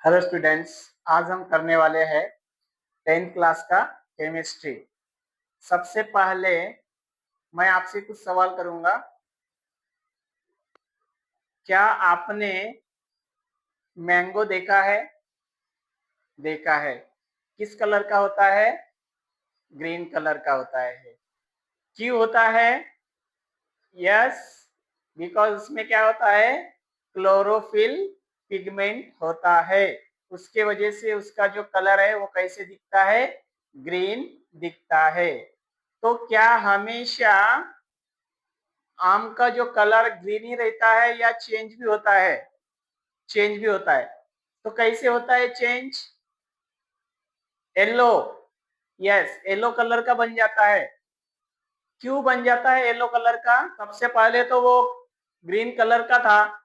Hello students, आज हम करने वाले हैं 10th क्लास का केमिस्ट्री। सबसे पहले मैं आपसे कुछ सवाल करूंगा। क्या आपने मैंगो देखा है? देखा है। किस कलर का होता है? ग्रीन कलर का होता है। क्यों होता है? यस, बिकॉज उसमें क्या होता है? क्लोरोफिल पिगमेंट होता है। उसके वजह से उसका जो कलर है वो कैसे दिखता है? ग्रीन दिखता है। तो क्या हमेशा आम का जो कलर ग्रीन ही रहता है या चेंज भी होता है? चेंज भी होता है। तो कैसे होता है change? Yellow. Yes, yellow colour का बन जाता है। क्यों बन जाता है येलो कलर का? सबसे पहले तो वो ग्रीन कलर का था।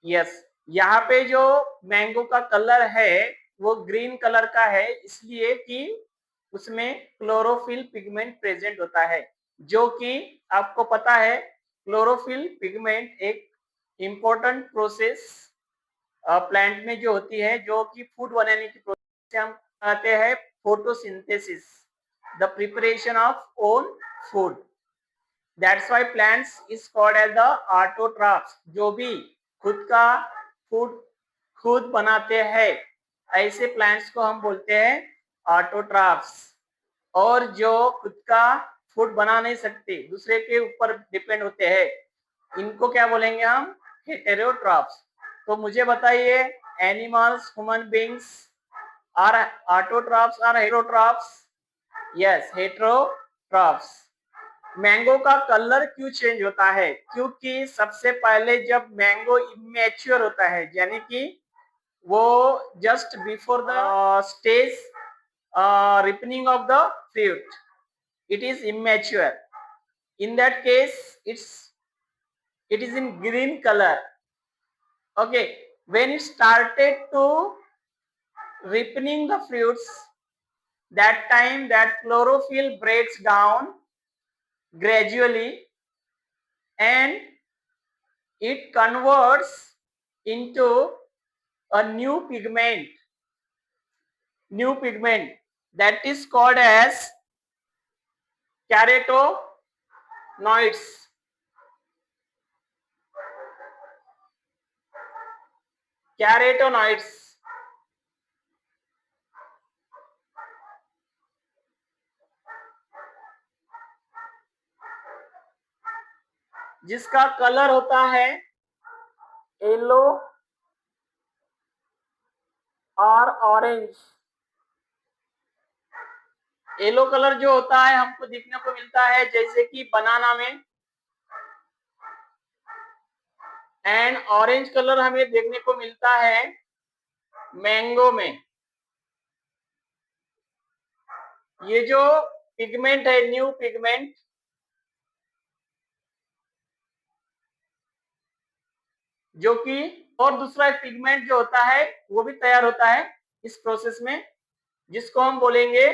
यस, यहाँ पे जो मैंगो का कलर है वो ग्रीन कलर का है, इसलिए कि उसमें क्लोरोफिल पिगमेंट प्रेजेंट होता है। जो कि आपको पता है, क्लोरोफिल पिगमेंट एक इंपॉर्टेंट प्रोसेस प्लांट में जो होती है, जो कि फूड बनाने की प्रोसेस से हम कहते हैं photosynthesis, the preparation of own food. That's why plants is called as the autotrophs. जो भी खुद का फूड खुद बनाते हैं, ऐसे प्लांट्स को हम बोलते हैं ऑटोट्रॉफ्स। और जो खुद का फूड बना नहीं सकते, दूसरे के ऊपर डिपेंड होते हैं, इनको क्या बोलेंगे हम? हेटेरोट्रॉफ्स। तो मुझे बताइए, animals, human beings are autotrophs और हेटेरोट्रॉफ्स? Yes, heterotrophs. मैंगो का कलर क्यों चेंज होता है? क्योंकि सबसे पहले जब मैंगो इमेच्योर होता है, यानी कि वो just before the stage ripening of the fruit, it is immature. In that case, it is in green color. Okay, when it started to ripening the fruits, that time that chlorophyll breaks down gradually and it converts into a new pigment that is called as carotenoids. Carotenoids, जिसका colour होता है yellow और orange. Yellow colour जो होता है हमको देखने को मिलता है जैसे कि बनाना में, एंड ऑरेंज कलर हमें देखने को मिलता है मैंगो में। ये जो पिगमेंट है, न्यू पिगमेंट, जो कि और दूसरा पिगमेंट जो होता है वो भी तैयार होता है इस प्रोसेस में, जिसको हम बोलेंगे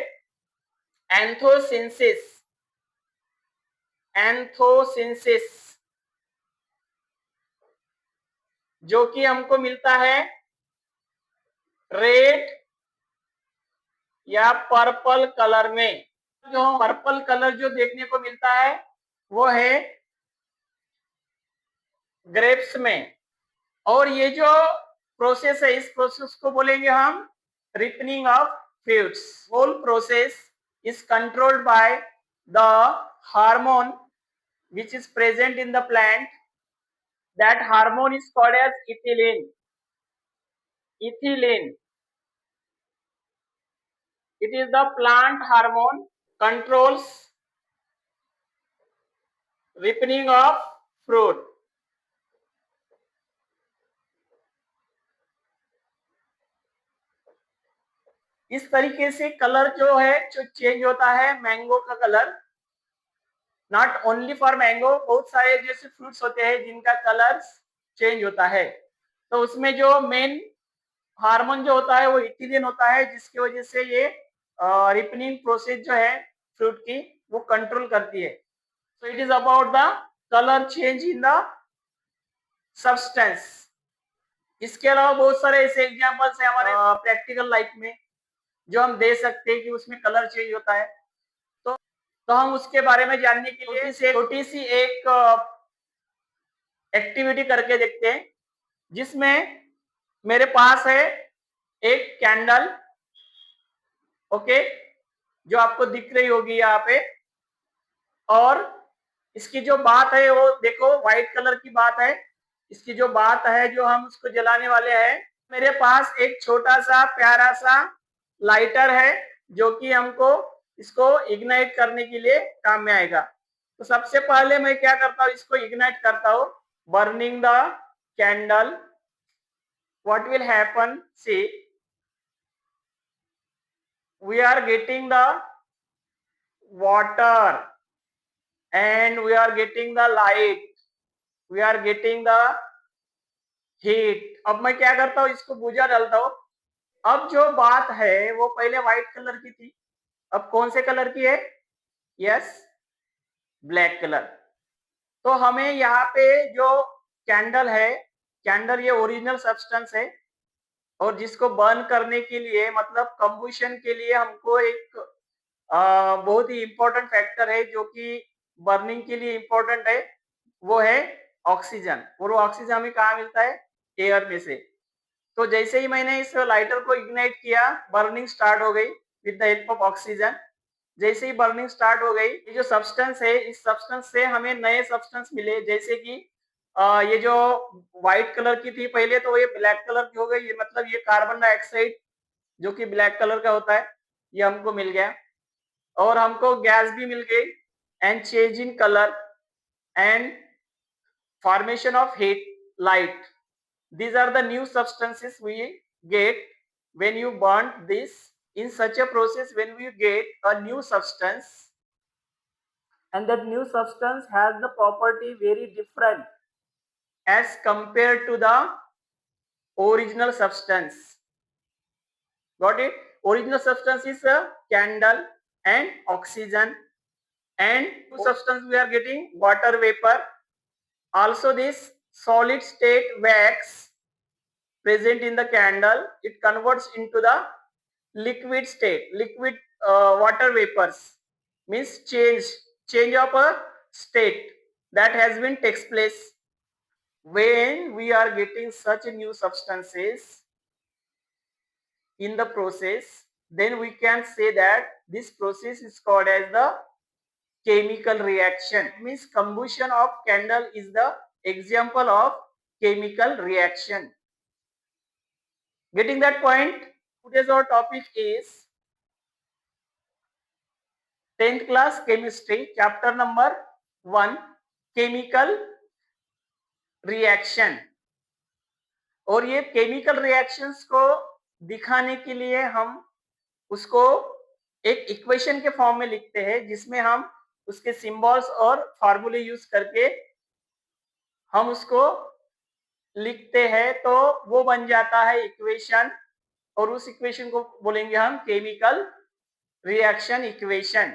एंथोसिंथेसिस। एंथोसिंथेसिस जो कि हमको मिलता है रेड या पर्पल कलर में। जो पर्पल कलर जो देखने को मिलता है वो है ग्रेप्स में। और ये जो प्रोसेस है, इस प्रोसेस को बोलेंगे हम ripening of fruits. Whole process is controlled by the hormone which is present in the plant. That hormone is called as ethylene. Ethylene, it is the plant hormone, controls ripening of fruit. इस तरीके से colour जो है जो change होता है mango का colour. Not only for mango, बहुत सारे जैसे फ्रूट्स होते हैं जिनका कलर चेंज होता है। तो उसमें जो मेन हार्मोन जो होता है वो इथिलीन होता है, जिसकी वजह से ये रिपनिंग प्रोसेस जो है फ्रूट की वो कंट्रोल करती है। So it is about the color change in the substance. इसके अलावा बहुत सारे ऐसे एग्जांपल्स हैं हमारे प्रैक्टिकल लाइफ में जो हम दे सकते हैं कि उसमें कलर चेंज होता है। तो हम उसके बारे में जानने के लिए छोटी सी एक एक्टिविटी करके देखते हैं, जिसमें मेरे पास है एक कैंडल, ओके, जो आपको दिख रही होगी यहाँ पे, और इसकी जो बात है वो देखो व्हाइट कलर की बात है। इसकी जो बात है जो हम उसको जलाने वाले हैं, मेरे पास एक छोटा सा प्यारा सा लाइटर है जो कि हमको इसको इग्नाइट करने के लिए काम में आएगा। तो सबसे पहले मैं क्या करता हूँ, इसको इग्नाइट करता हूँ। Burning the candle, what will happen, see, we are getting the water and we are getting the light, we are getting the heat। अब मैं क्या करता हूँ, इसको बुझा डालता हूँ। अब जो बात है वो पहले व्हाइट कलर की थी, अब कौन से कलर की है? Yes, black colour. तो हमें यहाँ पे जो कैंडल है, कैंडल ये ओरिजिनल सब्सटेंस है, और जिसको बर्न करने के लिए मतलब कंबुशन के लिए हमको एक बहुत ही इंपॉर्टेंट फैक्टर है जो कि बर्निंग के लिए इंपॉर्टेंट है, वो है ऑक्सीजन। और वो ऑक्सीजन हमें कहाँ मिलता है? एयर में से। तो जैसे ही मैंने इस लाइटर को इग्नाइट किया, बर्निंग स्टार्ट हो गई with the help of oxygen. जैसे ही बर्निंग स्टार्ट हो गई, ये जो सब्सटेंस है, इस सब्सटेंस से हमें नए सब्सटेंस मिले, जैसे कि ये जो व्हाइट कलर की थी पहले, तो ये ब्लैक कलर की हो गई। ये मतलब ये कार्बन डाइऑक्साइड जो कि ब्लैक कलर का होता है, ये हमको मिल गया। और हमको गैस भी मिल गई, and change in colour and formation of heat, light. These are the new substances we get when you burn this. In such a process, when we get a new substance, and that new substance has the property very different as compared to the original substance. Got it? Original substance is a candle and oxygen, and new substance we are getting water vapor. Also this solid state wax present in the candle, it converts into the liquid state. Liquid water vapors means change of a state that has been takes place. When we are getting such new substances in the process, then we can say that this process is called as the chemical reaction. Means combustion of candle is the example of chemical reaction. Getting that point? Today's our topic is 10th class chemistry, chapter number 1, chemical reaction। और ये chemical reactions को दिखाने के लिए हम उसको एक equation के फॉर्म में लिखते हैं, जिसमें हम उसके सिंबल्स और फार्मूले यूज करके हम उसको लिखते हैं, तो वो बन जाता है इक्वेशन, और उस इक्वेशन को बोलेंगे हम chemical reaction equation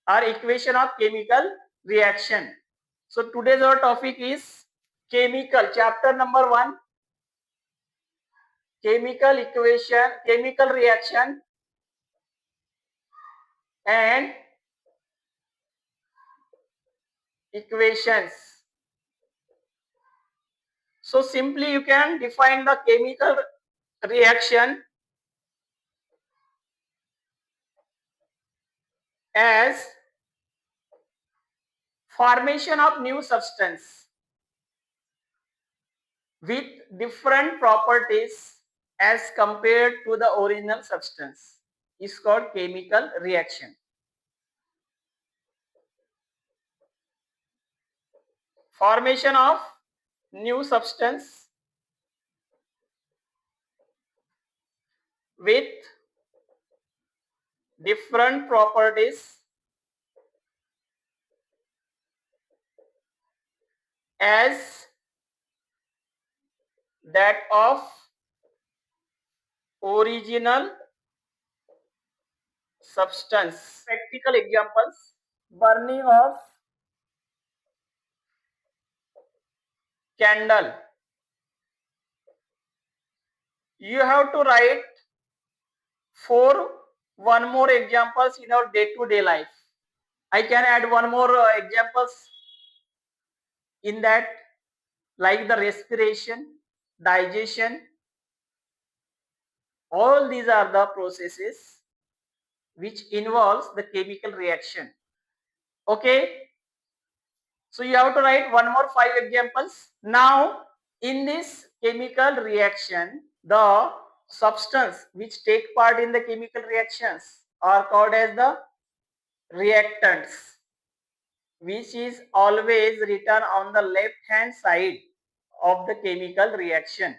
or equation of chemical reaction. So today's our topic is chemical, chapter number 1, chemical equation, chemical reaction and equations. So simply you can define the chemical reaction as formation of new substance with different properties as compared to the original substance is called chemical reaction. Formation of new substance with different properties as that of original substance. Practical examples: burning of candle, You have to write for one more examples in our day-to-day life. I can add one more examples in that, like the respiration, digestion. All these are the processes which involves the chemical reaction. Okay, so you have to write one more 5 examples. Now, in this chemical reaction, the substance which take part in the chemical reactions are called as the reactants, which is always written on the left hand side of the chemical reaction.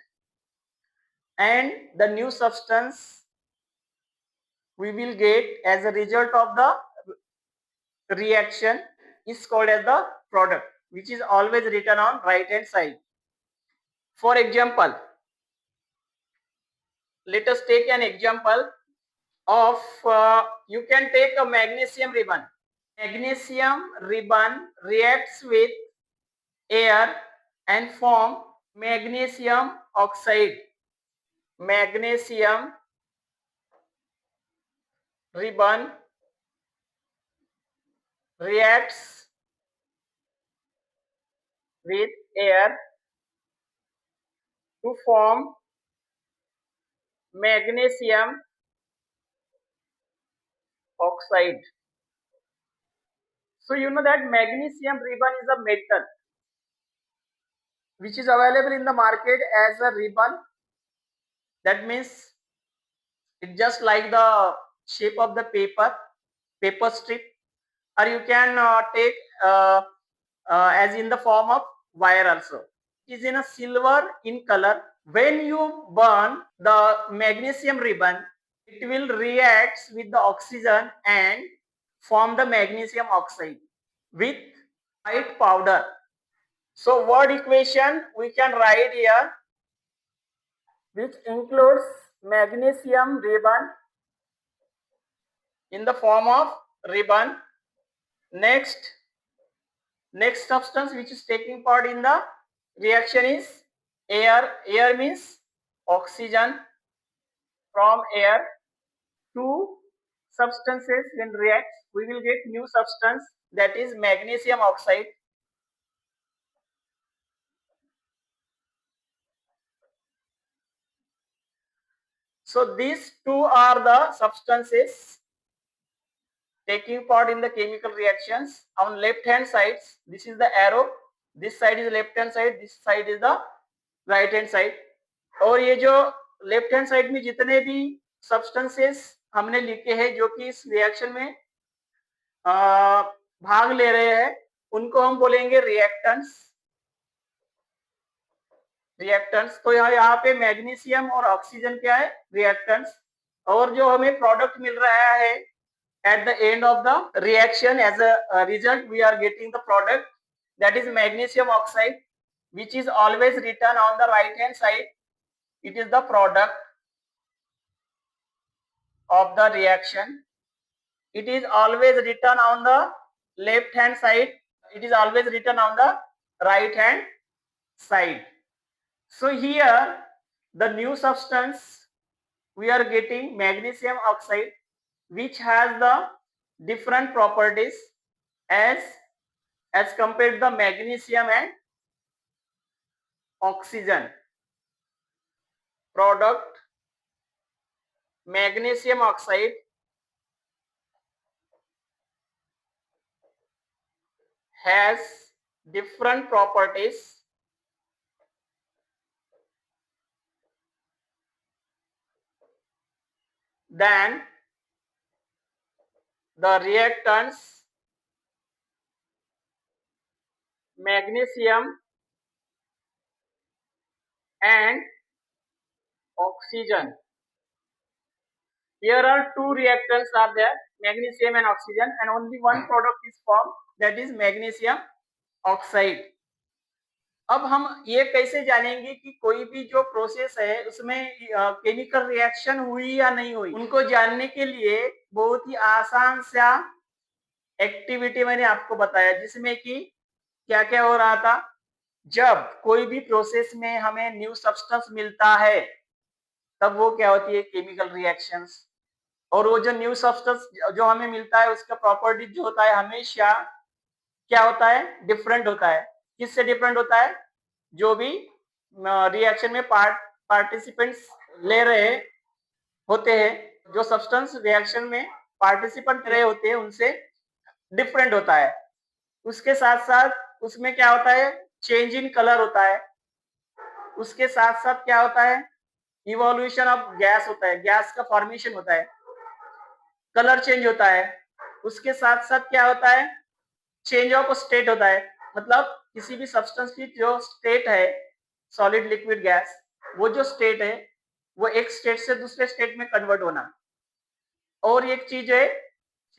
And the new substance we will get as a result of the reaction is called as the product, which is always written on right hand side. For example, let us take an example of you can take a magnesium ribbon. Magnesium ribbon reacts with air and form magnesium oxide. Magnesium ribbon reacts with air to form magnesium oxide. So you know that magnesium ribbon is a metal which is available in the market as a ribbon. That means it's just like the shape of the paper strip, or you can take as in the form of wire also. It is in a silver in color. When you burn the magnesium ribbon, it will react with the oxygen and form the magnesium oxide with white powder. So word equation we can write here, which includes magnesium ribbon in the form of ribbon. Next substance which is taking part in the reaction is air. Air means oxygen. From air, two substances when react, we will get new substance, that is magnesium oxide. So these two are the substances taking part in the chemical reactions. On left hand sides, this is the arrow, this side is left hand side, this side is the right hand side. और ये जो left hand side में जितने भी substances हमने लिखे हैं जो कि इस रिएक्शन में भाग ले रहे हैं, उनको हम बोलेंगे रिएक्टेंट्स. तो यहाँ पे मैग्नीशियम और ऑक्सीजन क्या है, रिएक्टेंट्स. और जो हमें प्रोडक्ट मिल रहा है at the end of the reaction, as a result we are getting the product, that is magnesium oxide, which is always written on the right hand side. It is the product of the reaction. It is always written on the left hand side. It is always written on the right hand side. So here the new substance we are getting magnesium oxide, which has the different properties as compared to the magnesium and oxygen. Product magnesium oxide has different properties than the reactants magnesium and oxygen. Here are two reactants are there, magnesium and oxygen, and only one product is formed, that is magnesium oxide. अब हम ये कैसे जानेंगे कि कोई भी जो process है उसमें केमिकल रिएक्शन हुई या नहीं हुई? उनको जानने के लिए बहुत ही आसान सा एक्टिविटी मैंने आपको बताया, जिसमें कि क्या क्या हो रहा था. जब कोई भी प्रोसेस में हमें न्यू सब्सटेंस मिलता है तब वो क्या होती है केमिकल रिएक्शंस। और वो जो न्यू सब्सटेंस जो हमें मिलता है उसका प्रॉपर्टी जो होता है हमेशा क्या होता है डिफरेंट होता है। किससे डिफरेंट होता है? जो भी रिएक्शन में पार्टिसिपेंट्स ले रहे होते हैं, जो सब्सटेंस रिएक्शन में पार्टिसिपेंट रहे होते हैं उनसे डिफरेंट होता है। उसके साथ साथ उसमें क्या होता है चेंज इन कलर होता है। उसके साथ साथ क्या होता है इवोल्यूशन ऑफ गैस होता है, गैस का फॉर्मेशन होता है, कलर चेंज होता है। उसके साथ साथ क्या होता है चेंज ऑफ स्टेट होता है। मतलब किसी भी सब्सटेंस की जो स्टेट है सॉलिड लिक्विड गैस, वो जो स्टेट है वो एक स्टेट से दूसरे स्टेट में कन्वर्ट होना। और एक चीज है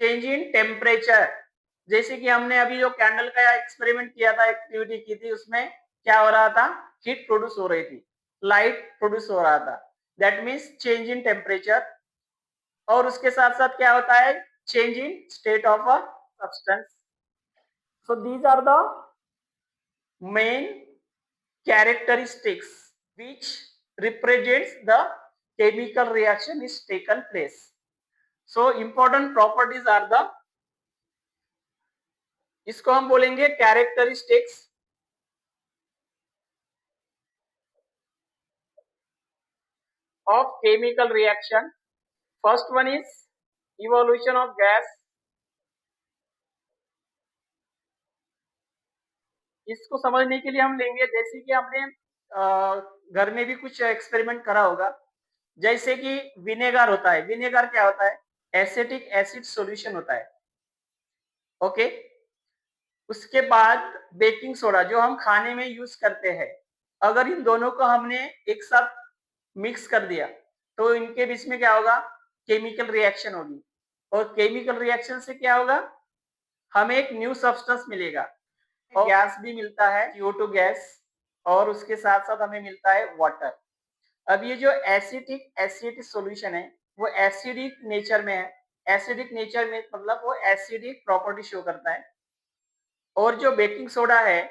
चेंज इन टेम्परेचर। जैसे कि हमने अभी जो कैंडल का एक्सपेरिमेंट किया था, एक्टिविटी की थी, उसमें क्या हो रहा था हीट प्रोड्यूस हो रही थी, लाइट प्रोड्यूस हो रहा था, that means change in temperature. और उसके साथ साथ क्या होता है change in state of a substance. So these are the main characteristics which represents the chemical reaction is taken place. So important properties are the, इसको हम बोलेंगे characteristics of chemical reaction. First one is evolution of gas. इसको समझने के लिए हम लेंगे जैसे कि हमने घर में भी कुछ एक्सपेरिमेंट करा होगा। जैसे कि विनेगर होता है, विनेगर क्या होता है एसिटिक एसिड सॉल्यूशन होता है। ओके, उसके बाद बेकिंग सोडा जो हम खाने में यूज करते हैं, अगर इन दोनों को हमने एक साथ मिक्स कर दिया तो इनके बीच में क्या होगा केमिकल रिएक्शन होगी। और केमिकल रिएक्शन से क्या होगा हमें एक न्यू सब्सटेंस मिलेगा और गैस भी मिलता है CO2 गैस। और उसके साथ साथ हमें मिलता है वाटर। अब ये जो एसिटिक एसिड सॉल्यूशन है वो एसिडिक नेचर में है। एसिडिक नेचर में मतलब वो एसिडिक प्रॉपर्टी शो करता है। और जो बेकिंग सोडा है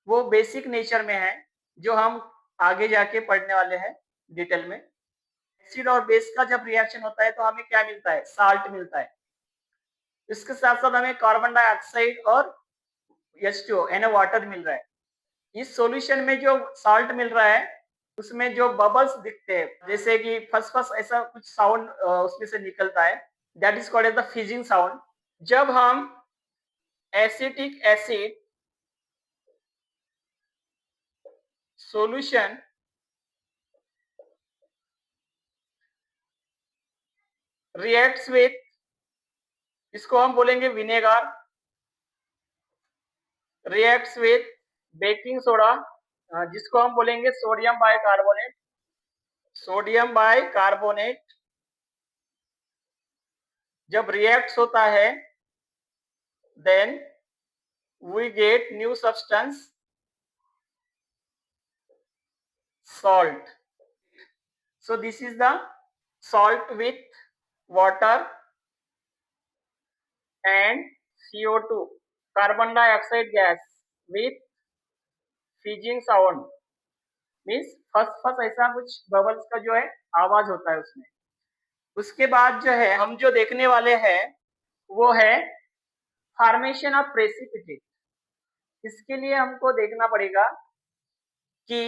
वो बेसिक नेचर में है, जो हम आगे जाके पढ़ने वाले हैं डिटेल में। एसिड और बेस का जब रिएक्शन होता है तो हमें क्या मिलता है साल्ट मिलता है। इसके साथ साथ हमें कार्बन डाइऑक्साइड और H2O यानी वाटर मिल रहा है। इस सॉल्यूशन में जो साल्ट मिल रहा है उसमें जो बबल्स दिखते हैं जैसे कि फस फस ऐसा कुछ साउंड उसमें से निकलता है, that is called as the fizzing sound. जब हम acetic acid solution reacts with, इसको हम बोलेंगे vinegar, reacts with baking soda जिसको हम बोलेंगे सोडियम बाइकार्बोनेट, सोडियम बाइकार्बोनेट जब रिएक्ट्स होता है then we get new substance salt. So this is the salt with water and CO2 carbon dioxide gas with fizzing sound, means फस फस ऐसा कुछ बबल्स का जो है आवाज होता है उसमें। उसके बाद जो है हम जो देखने वाले हैं वो है फॉर्मेशन ऑफ प्रेसिपिटेट। इसके लिए हमको देखना पड़ेगा कि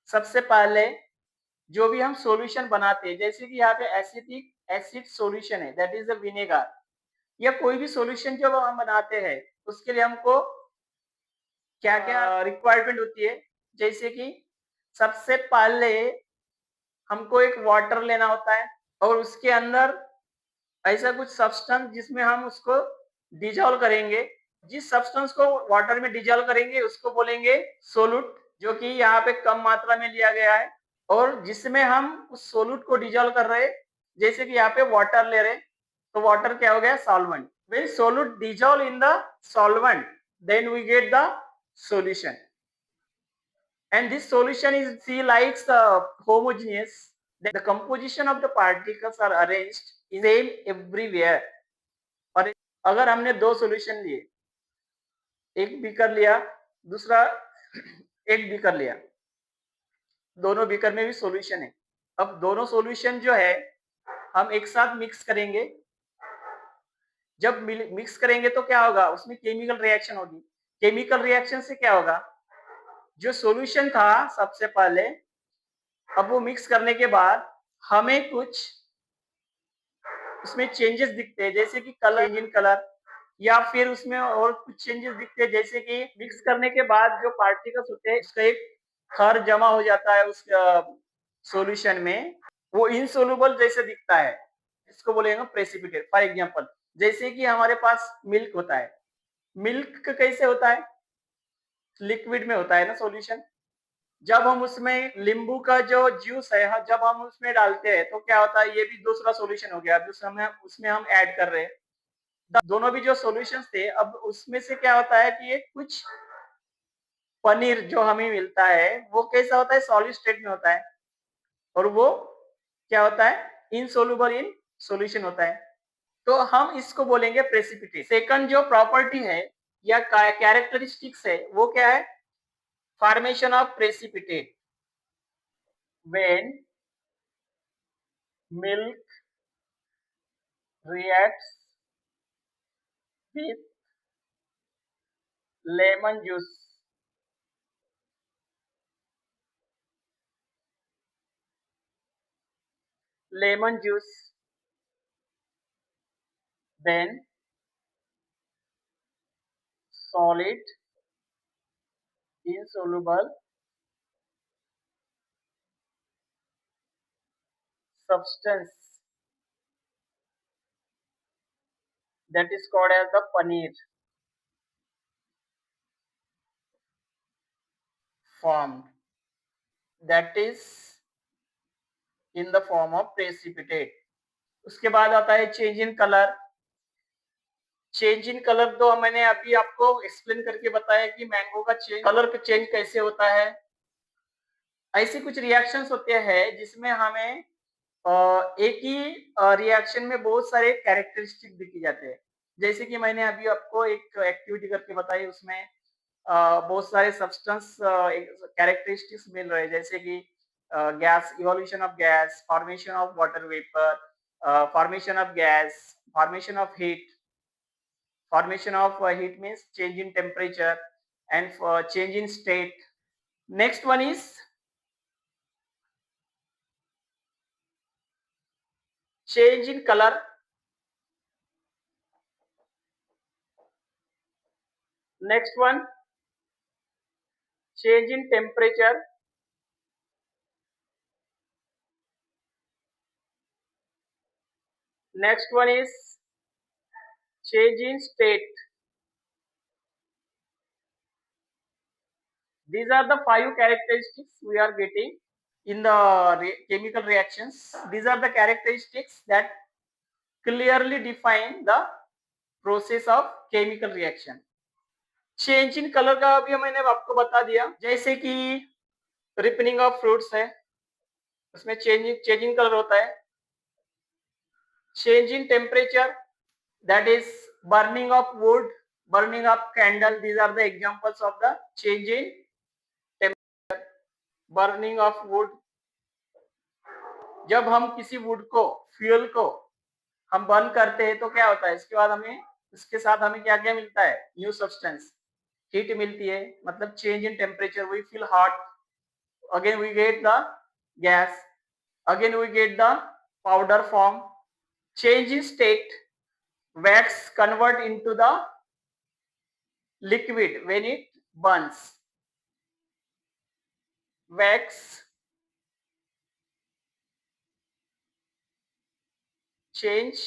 सबसे पहले जो भी हम सॉल्यूशन बनाते हैं जैसे कि यहाँ पे एसिटिक एसिड सॉल्यूशन है दैट इज द विनेगर, या कोई भी सॉल्यूशन जब हम बनाते हैं उसके लिए हमको क्या क्या रिक्वायरमेंट होती है। जैसे कि सबसे पहले हमको एक वाटर लेना होता है और उसके अंदर ऐसा कुछ सब्सटेंस जिसमें हम उसको डिजॉल्व करेंगे। जिस सब्सटेंस को वाटर में डिजॉल्व करेंगे उसको बोलेंगे सोलूट, जो कि यहाँ पे कम मात्रा में लिया गया है। और जिसमें हम उस सोलूट को डिजॉल्व कर रहे, जैसे कि यहाँ पे वाटर ले रहे तो वाटर क्या हो गया solvent. when solute dissolve in the solvent then we get the solution, and this solution is see like homogeneous. The composition of the particles are arranged in same everywhere. और अगर हमने दो सॉल्यूशन लिए, एक beaker लिया दूसरा एक beaker लिया, दोनों बीकर में भी सॉल्यूशन है अब दोनों सॉल्यूशन जो है हम एक साथ मिक्स करेंगे। जब मिक्स करेंगे तो क्या होगा, उसमें केमिकल रिएक्शन होगी। केमिकल रिएक्शन से क्या होगा, जो सॉल्यूशन था सबसे पहले, अब वो मिक्स करने के बाद हमें कुछ उसमें चेंजेस दिखते हैं, जैसे कि कलर, चेंज इन कलर, या फिर उसमें और कुछ चेंजेस दिखते हैं, जैसे कि मिक्स करने के बाद जो पार्टिकल्स होते हैं उसका एक खर जमा हो जाता है उस सॉल्यूशन में, वो इनसोल्युबल जैसे दिखता है, इसको बोलेंगे प्रेसिपिटेट। फॉर एग्जांपल, जैसे कि हमारे पास मिल्क होता है, मिल्क कैसे होता है, लिक्विड में होता है ना सॉल्यूशन। जब हम उसमें नींबू का जो जूस है, जब हम उसमें डालते हैं तो क्या होता है, ये भी दूसरा सॉल्यूशन हो गया, उसमें हम ऐड कर रहे हैं। दोनों भी जो सॉल्यूशंस थे, अब उसमें से क्या होता है कि ये कुछ पनीर जो हमें मिलता है वो कैसा होता है, सॉलिड स्टेट में होता है, और वो क्या होता है, इनसोल्युबल इन सॉल्यूशन होता है। तो हम इसको बोलेंगे प्रेसिपिटेट। सेकंड जो प्रॉपर्टी है या कैरेक्टरिस्टिक्स है वो क्या है, formation of precipitate when milk reacts with lemon juice. Lemon juice, then solid insoluble substance that is called as the paneer formed, that is in the form of precipitate. उसके बाद आता है change in colour. Change in colour तो मैंने अभी आपको explain करके बताया कि मैंगो का कलर का चेंज कैसे होता है। ऐसी कुछ रिएक्शंस होते हैं जिसमें हमें एक ही रिएक्शन में बहुत सारे कैरेक्टरिस्टिक दिखे जाते हैं। जैसे कि मैंने अभी आपको एक एक्टिविटी करके बताई, उसमें बहुत सारे सब्सटेंस कैरेक्टरिस्टिक्स मिल रहे हैं, जैसे कि gas, evolution of gas, formation of water vapour, formation of gas, formation of heat. Formation of heat means change in temperature and change in state. Next one is change in color. Next one, change in temperature. Next one is change in state. These are the 5 characteristics we are getting in the chemical reactions. These are the characteristics that clearly define the process of chemical reaction. Change in colour का अभी मैंने आपको बता दिया, जैसे कि ripening of fruits है, उसमें चेंजिंग कलर होता है। Change in temperature, that is burning of wood, burning of candle, these are the examples of the change in temperature. Burning of wood, जब हम किसी वुड को, फ्यूल को हम बर्न करते हैं तो क्या होता है, इसके बाद हमें, इसके साथ हमें क्या क्या मिलता है, न्यू सब्सटेंस, हीट मिलती है, मतलब change in temperature, we feel hot, again we get the gas, again we get the powder form. Change in state, wax convert into the liquid when it burns. Wax change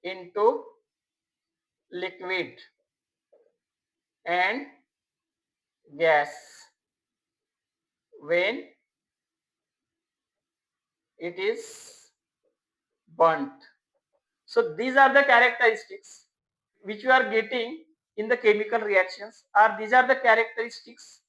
into liquid and gas when it is burnt. So these are the characteristics which you are getting in the chemical reactions, or these are the characteristics.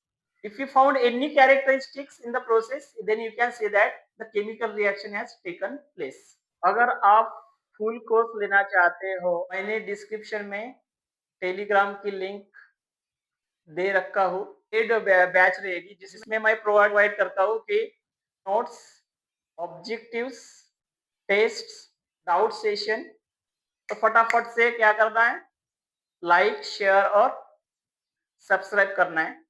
If you found any characteristics in the process, then you can say that the chemical reaction has taken place. अगर आप full course लेना चाहते हो, मैंने description में Telegram की link दे रखा हूँ। पेड बैच रहेगी जिसमें मैं प्रोवाइड करता हूँ कि notes, objectives, tests, doubt session. तो फटाफट से क्या करना है, लाइक शेयर और सब्सक्राइब करना है।